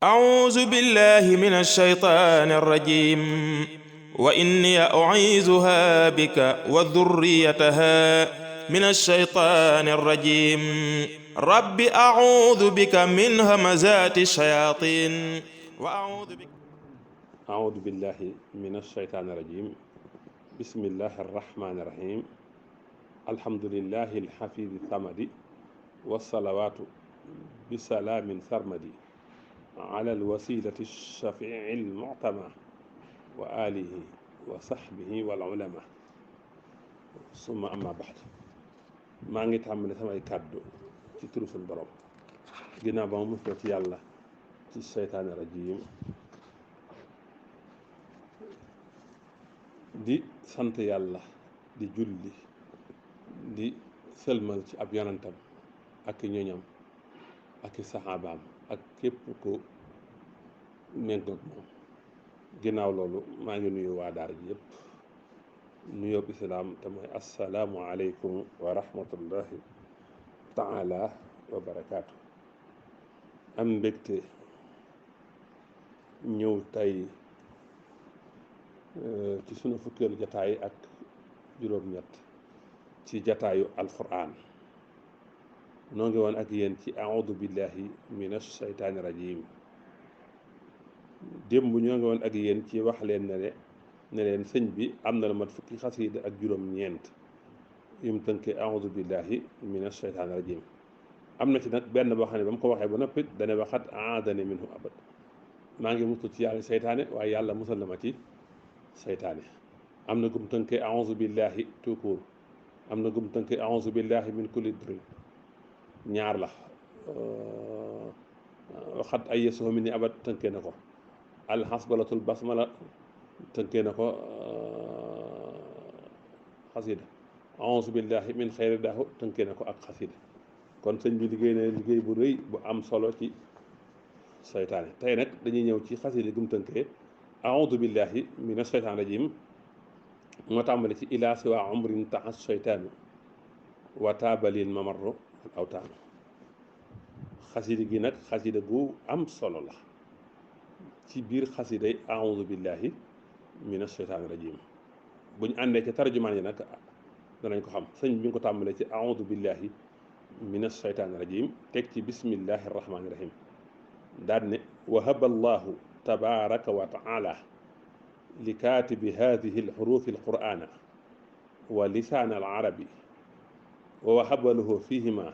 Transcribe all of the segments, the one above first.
أعوذ بالله من الشيطان الرجيم وإني أعيذها بك وذريتها من الشيطان الرجيم رب أعوذ بك من همزات الشياطين وأعوذ بك أعوذ بالله من الشيطان الرجيم بسم الله الرحمن الرحيم الحمد لله الحفيظ الصمد والصلوات بسلام سرمدي على الوسيلة الشفيع المعتمى وآله وصحبه والعلماء ثم أما بعد maa ngi tàmbali samay kàddu ci turu sunu borom ginnaaw ba ma musal ci yàlla ci seytaane rajim di sant yàlla di julli di sëlmal ci ab yonantam ak i ñoñam ak i saxaabaam ak képp ku méngoog moom ginnaaw loolu maa ngi nuyu waa daara ji yëpp nuyoo islaam te mooy assalaamu aleykum wa rahmatullahi taala wa barakaatu. am mbégte ñëw tey ci sunu fukkeelu jataay ak juróom-ñett ci jataayu alquran noo ngi woon ak yéen ci audu billahi min ashaytaani rajim démb ñoo ngi woon ak yéen ci wax leen ne leen sëñ bi am na la mat fukki xasida ak juróom-ñeent yum tënkee audu billahi min ashaytaani rajim am na ci nag benn boo xam ne ba mu ko waxee ba noppi dane waxat aadane minhu abad maa ngi musul ci yàlla seytaane waaye yàlla musal na ma ci seytaane am na gum tënkee audu billahi tout court am na gum tënkee audu billahi min kulli durin ñaar la waxat ay yesuho mi ni abad tënkee na ko alxasbalatul basmala tënkee na ko xasida auzu billahi min xayri daahu tënkee na ko ak xasida kon sëñ bi liggéey na liggéey bu rëy bu am solo ci seytaane tey nag dañuy ñëw ci xasida gum tënkee auzu billahi min asheytaan rajim moo tàmbali ci ilaa siwa umrin taxas seytaanu wa taabalil mamarro awtaanu xasida gi nag xasida gu am solo la ci biir xasiday auzu billahi min asheytaani rajim bu ñu àndee ci tarjumaan yi nag danañ ko xam sëñ bi nga ko tàmbalee ci auzu billahi min asheytaani rajim teg ci bismillahi rahmaani rahim daan ne wahaba allahu tabaraka wa taala li kaatibi hadihi alxurufi alqur'ana wa lisaan alarabi wa wahaba lahu fihima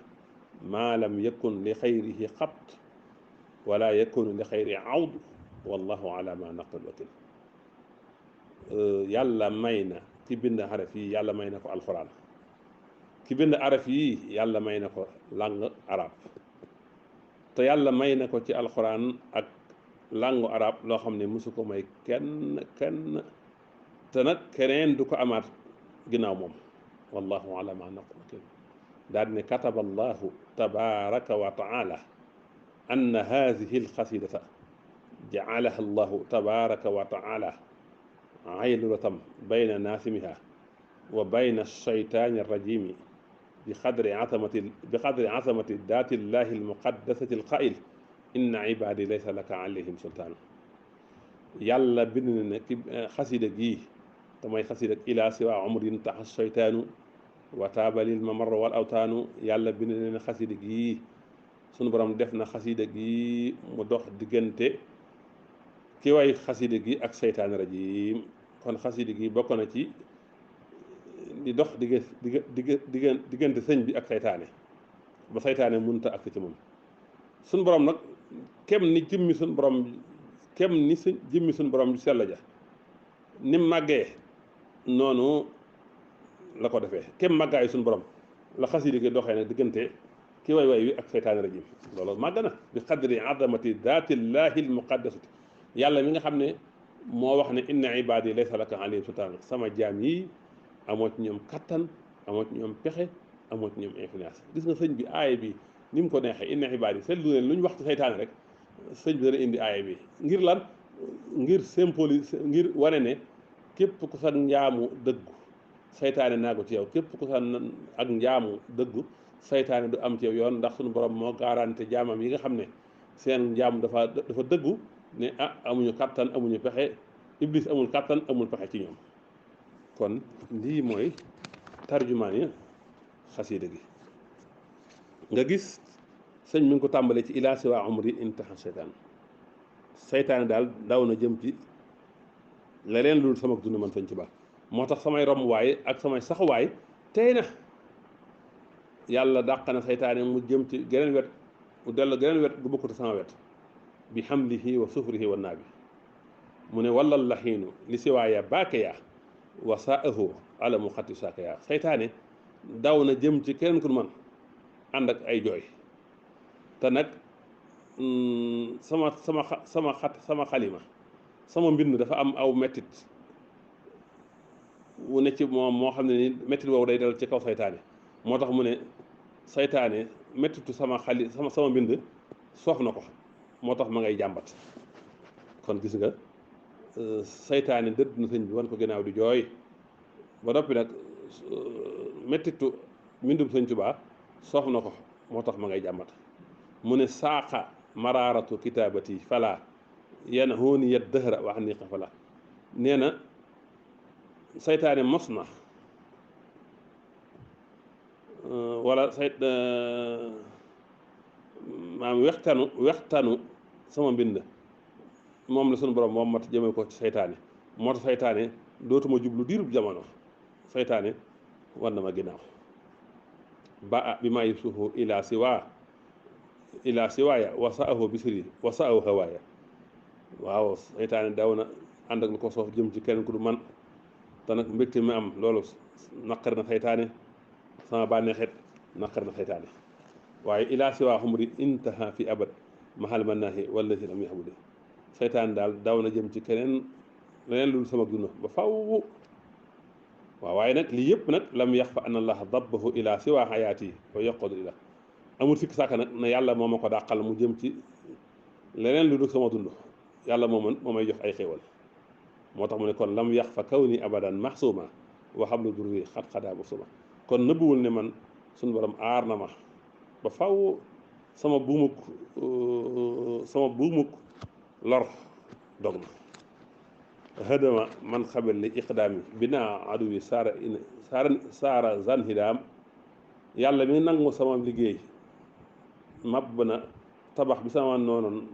ma lam yakun li xayrihi xat wala yakun li xayri awd wallahu ala ma naqul wakil yàlla may na ki bind araf yi yàlla may na ko alxuraan ki bind araf yi yàlla may na ko langue arabe te yàlla may na ko ci alxuraan ak langue arabe loo xam ne mosu ko may kenn te nag keneen du ko amaat ginnaaw moom wallahu ala ma naqul wakil daal ne kataba allahu tabaraka wa taala anna hadihi alxasidata jacalaha allahu tabaraka wa taala aylulatan bayna naasimiha wa bayna alsheytaani alrajimi bi qadri azamati daati llahi almuqaddasati alqail inna ibadi laysa laka alayhim sultaan yàlla bind na ne ki xasida gii te mooy xasida ilaa siwa umrin taxa sheytaanu wa taabalil mamarra wal awtaanu yàlla bind na ne xasida gii sunu borom def na xasida gii mu dox diggante ki way xasida gi ak seytaane rajim kon xasida gi bokk na ci di dox diggante sëñ bi ak seytaane ba seytaane mënta ak ci moom suñ borom nag kem ni jëmmi suñ borom jëmmi suñ borom sell ja ni màggee noonu la ko defee kem màggaayu suñ borom la xasida gi doxee nag diggante ki way wi ak seytaane rajim loolu màgg na bi qadri azamati daatillahi almuqaddasati yàlla mi nga xam ne moo wax ne inna ibadi laysa laka alayhim sultaan sama jaam yi amoo ci ñoom kattan amoo ci ñoom pexe amoo ci ñoom influence gis nga sëñ bi aaya bi ni mu ko neexee inna ibadi seetlu leen lu ñu wax ci seytaane rek sëñ bi dana indi aaya bi ngir lan ngir symboliser ngir wane ne képp ku sa njaamu dëggu seytaane naagu ci yow képp ku sa ak njaamu dëggu seytaane du am ci yow yoon ndax suñu borom moo garanté jaamam yi nga xam ne seen jaam dafa dëggu ne ah amuñu kattan amuñu pexe iblis amul kattan amul pexe ci ñoom kon lii mooy tarjumaan yi xasiida gi nga gis sëñ mi ngi ko tàmbalee ci ilaa siwa umri intaha seytaane daal daw na jëm ci leneen lu sama dund man sëñ Tuubaa moo tax samay romb waay ak samay saxuwaay tey na yàlla dàq na seytaane mu jëm ci geneen wet mu dellu geneen wet gu bokkut sama wet bi hamlihi wa sufrihi wa naabi mu ne wallal laxiinu li siwaaya baakeya wa saahu ala mu xatti saakeya seytaane daw na jëm ci keneen ku man ànd ak ay jooy te nag sama xalima sama mbind dafa am aw mettit wu ne ci moom moo xam ne ni mettit woowu day dal ci kaw seytaane moo tax mu ne seytaane mettitu sama mbind soof na ko moo tax ma ngay jàmbat kon gis nga seytaane dëdd na sëñ bi wan ko ginnaaw di jooy ba noppi nag mettitu mbindum sëñ Tuubaa soof na ko moo tax ma ngay jàmbat mu ne saaqa maraaratu kitaabati fala yenn hooni yet dëhëra wax ni fala nee na seytaane mos na wala maam wextanu sama mbind moom la sunu borom moom mat jëme ko ci seytaane moo tax seytaane dootuma jublu diirub jamono seytaane war na ma ginnaaw ba bi maa yib suufu ila siwaaya wasaahu bisiri wasaahu hawaaya waaw seytaane daw na ànd ak lu ko soof jëm ci kenn ku du man te nag mbégte mi am loolu naqar na seytaane sama bànneexet naqar na seytaane waaye ila siwa xumri intaha fi abad mahal mannaahi wallahi lam yahbudi seytaane daal daw na jëm ci keneen leneen lu sama dund ba faw waaw waaye nag lii yëpp nag lam yax fa an allaha dabbahu ila siwa xayaati wa yoqodu ila amul fikk sàkk nag ne yàlla moo ma ko dàqal mu jëm ci leneen lu dul sama dund yàlla moo may jox ay xéewal moo tax mu ne kon lam yax fa kaw ni abadan maxsuuma wa xablu durri xat-xadaa bu suma kon nëbbuwul ne man suñu borom aar na ma ba faw sama buumuk lor dog na hadama man xabel li iqdaami binaa aduwi saara zan hidaam yàlla mi nangu sama liggéey màbb na tabax bi sama noonoon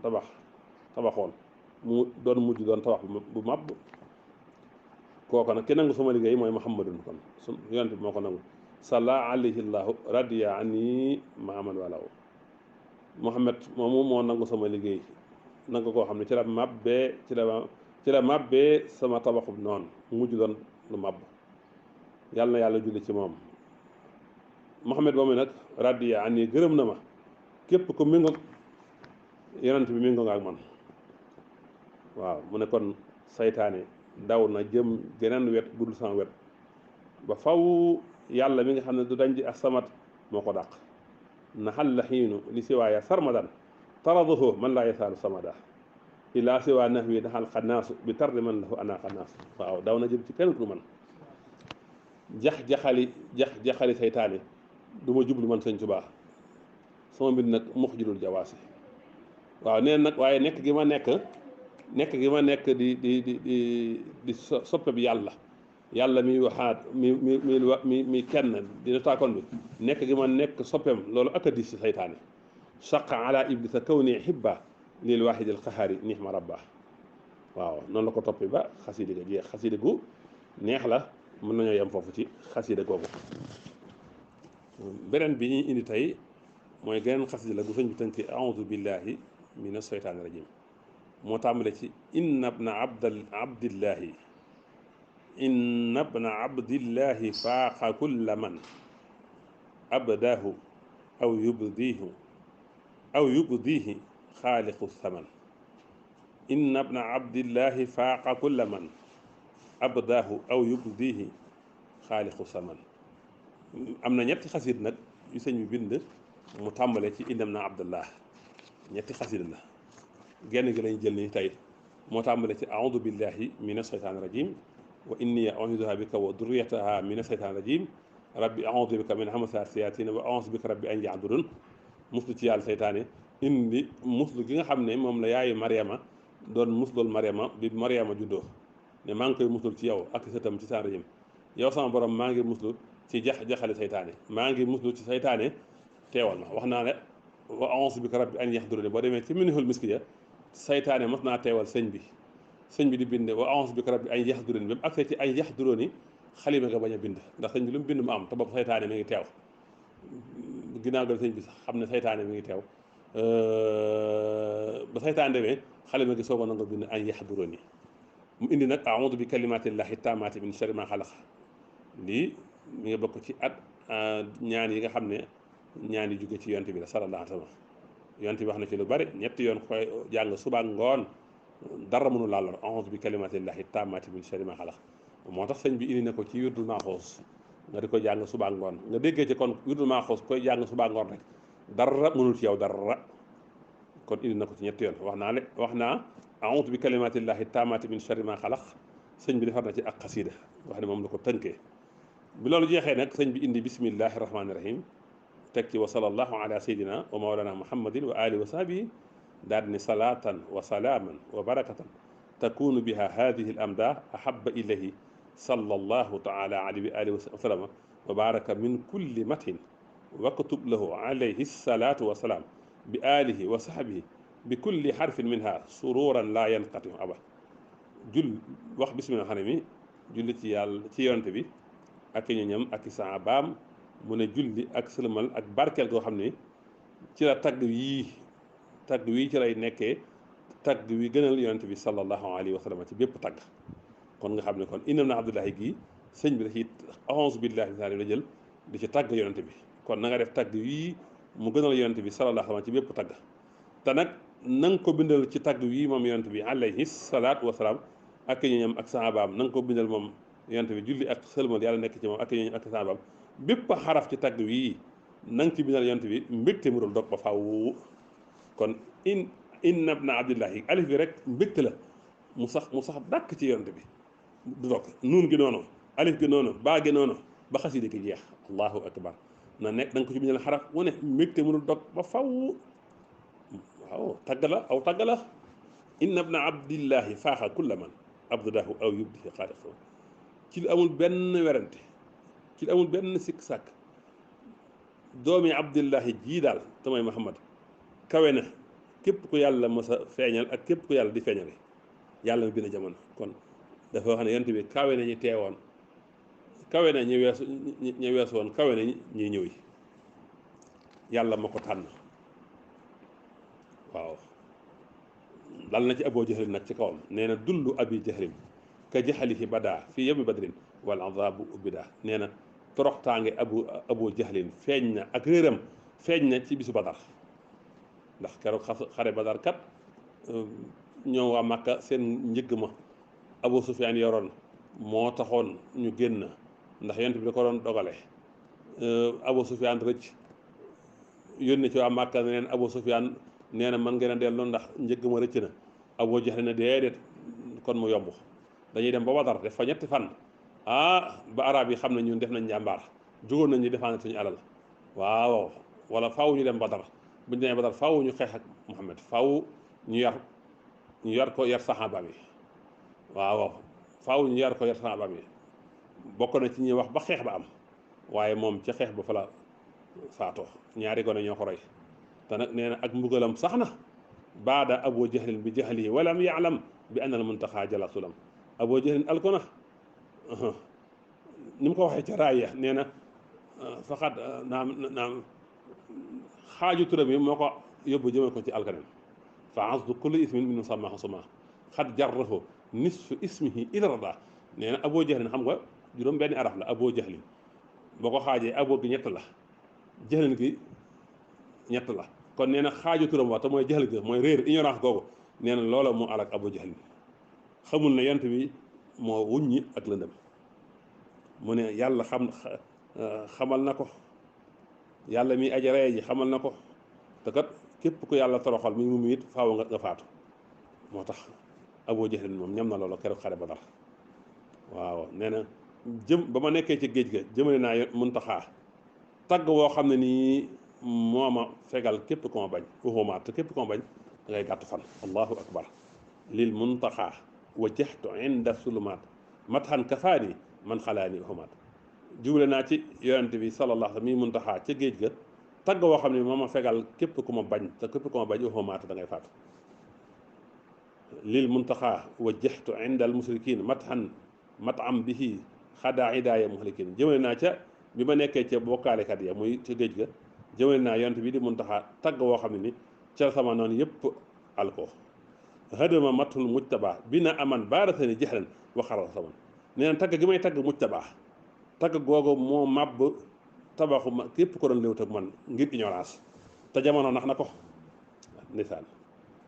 tabaxoon mu doon mujj doon tabax bu màbb kooku nag ki nangu sama liggéey mooy muhammadun kon su yonent bi moo ko nangu salla alayhi llahu radiya ani maaman walaw muhammad moomu moo nangu sama liggéey nangu koo xam ne ci la màbbee sama tabaxub noonu mujj doon lu màbb yàlla na yàlla julli ci moom muhammad moomu nag radiya ani gërëm na ma képp ko méngoog yonent bi méngoo nga ak man waaw mu ne kon saytaane daw na jëm geneen wet budul sama wet ba faw yàlla mi nga xam ne du dañ di ak samat moo ko dàq naxal la xiinu li siwaaya sarmadan taradahu man laa yasaalu samada ila siwaa nax wi naxal xanaasu bi tardi man lahu ana xanaasu waaw daw na jëm ci kenn ku man jaxali saytaane du ma jublu man sëñ Tuubaa sama mbir nag mux jidul jawaasi waaw neen nag waaye nekk gi ma nekk di soppe bi yàlla mi waxaat mi kenn dina taakoon bi nekk gi ma nekk soppeem loolu ak a dis ci saytaane saqa ala iblisa kaw ni xibba lil waahidil qahaari nihma rabba waaw noonu la ko toppi ba xasida ga jeex xasida gu neex la mën nañoo yem foofu ci xasida googu beneen bi ñuy indi tey mooy geneen xasida la gu sëñ bi tënki aoudu billahi mina sheytaani rajim moo tàmbale ci inna bna abdillahi faaqa kulla man abdahu aw yubdihi xaaliqu saman inna bna abdillahi faaqa kulla man abdahu aw yubdihi xaaliqu saman am na ñetti xasid nag yu sëñ bi bind mu tàmbale ci inna bna abdillah ñetti xasid la genn gi lañ jël ni tey moo tàmbale ci aoudu billahi min asheytaani rajim wa inni auduha bika wa durriyataha min asheytaani rajim rabbi audu bika min hamasaati sayatina wa audu bika rabbi an yahdurun muslu ci yàlla seytaane indi muslu gi nga xam ne moom la yaayu Mariama doon muslul Mariama bi Mariama juddoo ne maa ngi koy muslul ci yow ak sëtam ci sa rajim yow sama borom maa ngi muslu ci jaxale saytaane maa ngi muslu ci saytaane teewal ma wax naa ne wa a'uuzu bika rabbi an yahduruni boo demee ci minhul miskiya saytaane mos naa teewal sëñ bi di bind wa a'uuzu bika rabbi an yahduruni ba mu agsee ci an yahduruni xalima nga bañ a bind ndax sëñ bi lu mu bind mu am te boobu saytaane mi ngi teew ginnaaw gal sëñ bi sax xam ne saytaane mi ngi teew ba saytaan demee xalima gi soog a nangu bind an yahduruni mu indi nag a'uuzu bi kalimatillahi taamaati min sharri ma xalaq lii mi ngi bokk ci ñaan yi nga xam ne ñaan yi jóge ci yonte bi la sallallahu alayhi wa sallam yonte bi wax na ci lu bari ñetti yoon koy jàng suba ngoon dara mënu laal lor a'uuzu bi kalimatillahi taamaati min sharri ma xalaq moo tax sëñ bi indi na ko ci wirdul maaxoos nga di ko jàng suba ngoon nga déggee ci kon wirdul maaxoos koy jàng suba ngoon rek dara mënul ci yow dara kon indi na ko ci ñetti yoon wax naa a'uuzu bi kalimatillahi taamaati min sharri ma xalaq sëñ bi defar na ci ak xasiida wax ne moom la ko tënkee bi loolu jeexee nag sëñ bi indi bismillahi rahmaani rahim teg ci wa sallallahu ala sayyidina wa mawlana muhammadin wa alihi wa sahbihi daal ni salaatan wa salaaman wa barakatan takunu biha hadihi al amdah ahaba ilayhi sallallahu taala alayhi wa alihi wa sallama wa baraka min kulli matin waktub lahu alayhi salatu wa salaam bi alihi wa sahbihi bi kulli harfin minha sururan la yanqati aba wax bismillah xane mi julli ci yàlla ci yonte bi ak ñoñam ak saabaam mu ne julli ak sëlmal ak barkeel goo xam ne ci la tagg wii ci lay nekkee tagg wi gënal yonent bi sallallahu alayhi wa sallam ci bépp tagg kon nga xam ne kon inna na abdullahi gii sëñ bi da ci a'uuzu billahi la jël di ci tagg yonent bi kon na nga def tagg wii mu gënal yonent bi sallallahu alayhi wa sallam ci bépp tagg te nag na nga ko bindal ci tagg wii moom yonent bi alayhi salaatu wa salaam ak ñoñam ak saabaam na nga ko bindal moom yonent bi julli ak sëlmal yàlla nekk ci moom ak ñoñam ak saabaam bépp xaraf ci tagg wii na nga ci bindal yonent bi mbégte mu dul dog ba faw kon inna ibna abdillahi alif bi rek mbégte la mu sax dàkk ci yonent bi du dog nuun gi noonu alif gi noonu baa gi noonu ba xasida gi jeex allahu akbar na nekk da nga ko ci bindal xaraf wu ne mbégte mu dul dog ba faw waaw tagg la aw tagg la inna ibna abdillahi faaxa kulla man abdudahu aw yubdihi xaaliq ci lu amul benn werante ci lu amul benn sikk sàkk doomi abdillahi jii daal te mooy muhammad kawe na képp ku yàlla mos a feeñal ak képp ku yàlla di feeñale yàlla na bind jamono kon dafa wax ne yonent bi kawe na ñi teewoon kawe na ñi weesu woon kawe na ñi ñëw yi yàlla ma ko tànn waaw dal na ci aboo jahlin nag ci kawam nee na dullu abi jahlin ka jaxalihi badaa fii yawmi badrin wal azabu ubida nee na toroxtaange aboo jahlin feeñ na ak réeram feeñ na ci bisu badar ndax keroog xare badar kat ñoom waa Makka seen njëgg ma Abu Sufyaan yoroon moo taxoon ñu génn ndax yonent bi da ko doon dogale Abu Sufyaan rëcc yónni ci waa Makka ne leen Abu Sufyaan nee na mën ngeen a dellu ndax njëgg ma rëcc na Abu Jahl na déedéet kon mu yomb dañuy dem ba Badar def fa ñetti fan ba arab yi xam ne ñun def nañ njàmbaar jógoon nañ ñu défendre suñu alal waaw wala faaw ñu dem Badar bu ñu demee Badar faaw ñu xeex ak Muhammad faaw ñu yar ko yar saxaabaam yi waaw faaw ñu yar ko yar saxaabaam yi bokk na ci ñuy wax ba xeex ba am waaye moom ca xeex ba fa la faatoo ñaari gone ñoo ko roy te nag nee na ak mbugalam sax na baada Abu Jahlin bi jahlihi walam ya'lam bi anna al muntaxa jala sulam Abu Jahlin alkona ni mu ko waxee ca raaya nee na faqat naam xaaju turam yi moo ko yóbbu jëmee ko ci alkanem fa asdu kulli ismin min musamma suma xat jarrahu nisfu ismihi ila rada nee na Abu Jahlin xam nga juróom benn araf la Abu Jahlin boo ko xaajee abo gi ñett la jahlin gi ñett la kon nee na xaaju turam wax te mooy jahl gi mooy réer ignorance googu nee na loola moo alak Abu Jahlin xamul ne yont bi moo wuññi ak lëndëm mu ne yàlla xamal na ko yàlla mi aji rey ji xamal na ko te kat képp ku yàlla toroxal mi mu it faaw nga faatu moo tax Abu Jahlin moom ñam na loolu keroog xare Badar waaw nee na ba ma nekkee ci géej ga jëmale naa Muntaxa tagg woo xam ne nii moo ma fegal képp ku ma bañ uxumaat te képp ku ma bañ da ngay gàtt fan allahu akbar lil muntaxaa wajjahtu inda sulumaat matxan kafaani man xalaani uxumaat jubale naa ci yonent bi sallallahu alayhi wa sallam mi muntaxaa ca géej ga tagg woo xam ne moo ma fegal képp ku ma bañ te képp ku ma bañ uxumaat da ngay faatu lil muntaxaa wajjahtu inda al musrikin matxan matam bihi xadaa idaaya muhlikin jëmale naa ca bi ma nekkee ca bokkaalekat ya muy ca géej ga jëmale naa yonent bi di muntaxaa tagg woo xam ne ni ca sama noonu yëpp alko hadama matul mujtaba bi na aman baarasani jexlan waxaral saman nee na tagg gi may tagg mujtaba tagg googu moo màbb tabaxu ma képp ko doon léewut ak man ngir ignorance te jamono nax na ko ndeysaan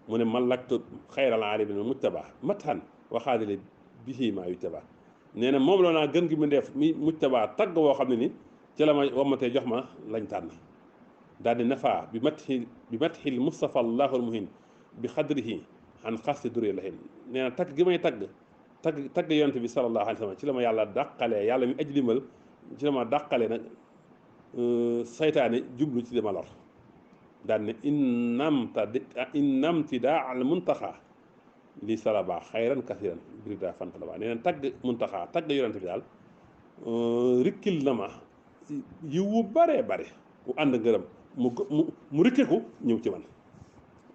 mu ne man laktu xayral aalamin mujtaba matan waxaadale bihi maa yujtaba nee na moom la naa gën gi mu def mi mujtaba tagg woo xam ne ni ci la ma wammatee jox ma lañ tànn daal di nafa bi matxil Mustafa allahul muhin bi xadrihi an xasti duree lahin nee na tagg gi may tagg yonent bi sallallahu alayhi wa sallam ci la ma yàlla dàqalee yàlla mi aj limal ci la ma dàqalee nag saytaane jublu ci dama lor daal ne innamti daa al muntaxa li salaba xayran kasiran birida fantalaba nee na tagg muntaxa tagg yonent bi daal rikkil na ma yiwu bare bare bu ànd ngërëm mu rikkiku ñëw ci man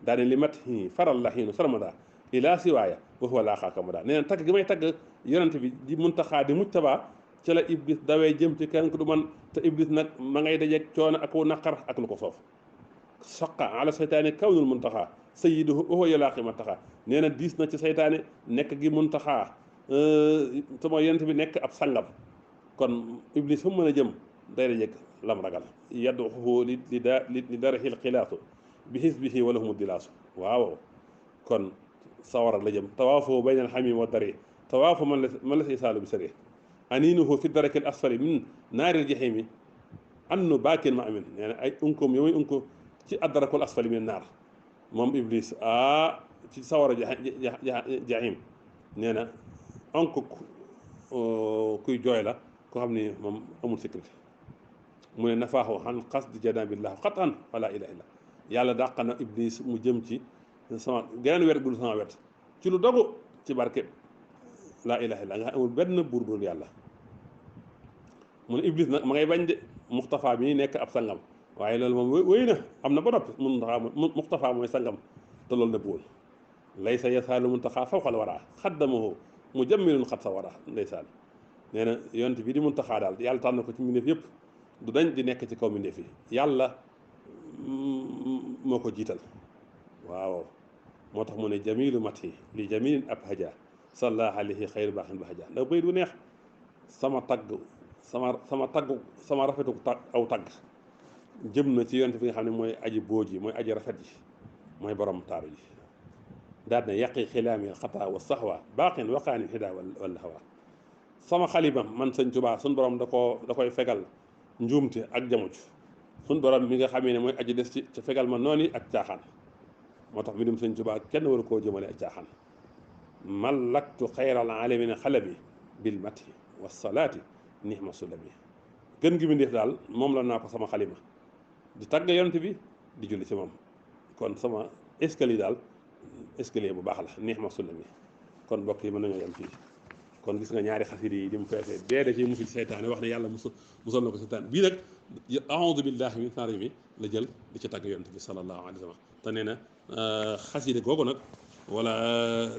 daal ne li mat faral la xiinu sarmada ila siwaaya wa huwa laa xaaka ma daal nee na tagg gi may tagg yonent bi di muntaxaa di mujtaba ci la iblis dawee jëm ci kenn ku du man te iblis nag ma ngay dajeeg coono ak naqar ak lu ko soof saqa ala seytaane kawnul muntaxaa sayyiduhu wa huwa yalaaqi muntaxaa nee na diis na ci seytaane nekk gi muntaxaa te mooy yonent bi nekk ab sangam kon iblis fu mu mën a jëm day dajeeg lam ragal yadduhu li darahil xilaasu bi xisbihi wala humu dilaasu waaw kon sawara la jëm tawaafu bayna alxamim wa dari tawaafu man la si saalu bi sëri aniinuhu fi daraki al asfali min naaril jahimi annu baakin ma amin nee na ay unkum yomuy unku ci addarakul asfali min naar moom iblis ci sawara jahim nee na onk kuy jooy la ko xam ni moom amul sécurité mu ne nafaaxu xan xas di janabillah xat an wala ilaha illa yàlla dàq na iblis mu jëm ci sama geneen wet gul sama wet ci lu dogu ci barke laa ilaha illa nga amul benn buur bu dul yàlla mu ne iblis nag ma ngay bañ de muxtafa bi nekk ab sangam waaye loolu moom wéy na am na ba noppi muxtafa mooy sangam te loolu nëbb woon laysa yasaalu muntaxaa fawqal waraa xaddamahu mu jammilun xat sa waraa ndeysaan nee na yonent bi di muntaxaa daal yàlla tànn ko ci mbindeef yëpp du dañ di nekk ci kaw mbindeef yi yàlla moo ko jiital waaw moo tax mu ne jamilu mati li jamilin ab haja salla alayhi xayru baaxin ba haja ndax bay du neex sama rafetu aw tagg jëm na ci yonent bi nga xam ne mooy aji booj yi mooy aji rafet ji mooy borom taaru ji daal ne yàqi xilaami xataa wa saxwa baaqin waqaani xidaa wala hawa sama xalima man sëñ Tuubaa suñ borom da koy fegal njuumte ak jamuj suñ borom mi nga xamee ne mooy aji des ci fegal ma noonu ak caaxaan moo tax mbindum sëñ Tuubaa kenn waru koo jëmale ak caaxaan mallaktu xayral alamina xalabi bil mati wa salaati nihma sulami gën gi mu def daal moom la naa ko sama xalima di tagg yonent bi di julli ci moom kon sama escalier daal escalier bu baax la nihma sulami kon mbokk yi mën nañoo yem fii kon gis nga ñaari xasida yi di mu feesee bee da ci musul seytaane wax ne yàlla musal na ko seytaane bii nag aoudu billahi min sharri mi la jël di ci tagg yonent bi sallallahu alayhi wa sallam te nee na xasida googu nag wala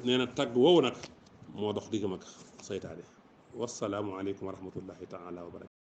nee na tagg woowu nag moo dox diggam ak seytaane wasalaamu aleykum wa rahmatullahi taala wa barakatu